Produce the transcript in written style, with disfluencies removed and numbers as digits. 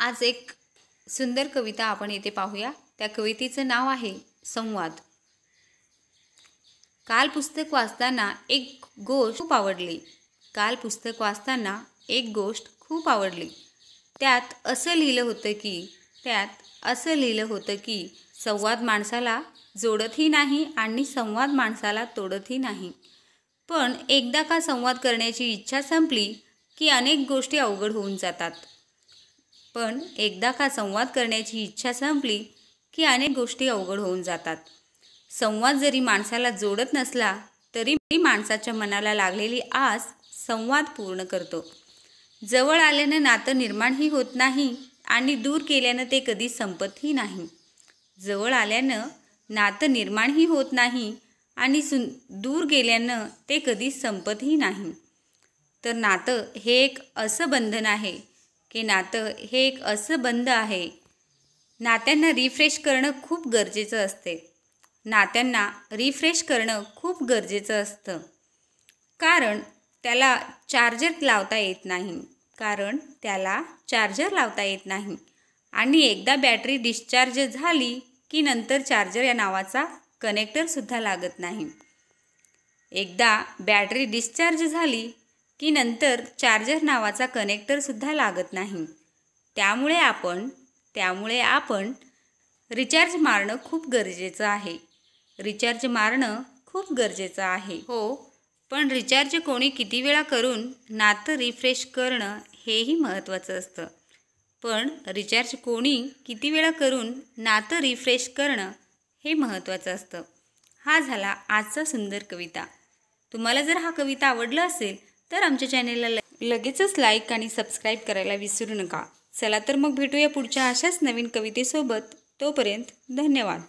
आज एक सुंदर कविता आपण इथे पाहूया। त्या कवितेचं नाव आहे संवाद। काल पुस्तक वाचताना एक गोष्ट खूप आवडली। काल पुस्तक वाचताना एक गोष्ट खूप आवडली। त्यात असं लिहिलं होतं की संवाद माणसाला जोडतही नाही आणि संवाद माणसाला तोडतही नाही। पण एकदा का संवाद करण्याची इच्छा संपली की अनेक गोष्टी अवघड होऊन जातात। संवाद जरी माणसाला जोडत नसला तरी माणसाच्या मनाला लागलेली आस संवाद पूर्ण करतो। जवळ आल्यानं नातं निर्माणही होत नाही आणि दूर केल्यानं ते कधी संपतही नाही। दूर गेल्यानं ते कधी संपतही नाही। तर नातं हे एक असं बंधन आहे की नात्यांना रिफ्रेश करणं खूप गरजेचं असतं। कारण त्याला चार्जर लावता येत नाही आणि एकदा बॅटरी डिस्चार्ज झाली की नंतर चार्जर या नावाचा कनेक्टरसुद्धा लागत नाही। त्यामुळे आपण रिचार्ज मारणं खूप गरजेचं आहे। हो, पण रिचार्ज कोणी किती वेळा करून नातं रिफ्रेश करणं हेही महत्त्वाचं असतं। हा झाला आजचा सुंदर कविता। तुम्हाला जर हा कविता आवडला असेल तर आमच्या चॅनेलला लगेचच लाईक आणि सबस्क्राईब करायला विसरू नका। चला तर मग भेटूया पुढच्या अशाच नवीन कवितेसोबत। तोपर्यंत धन्यवाद।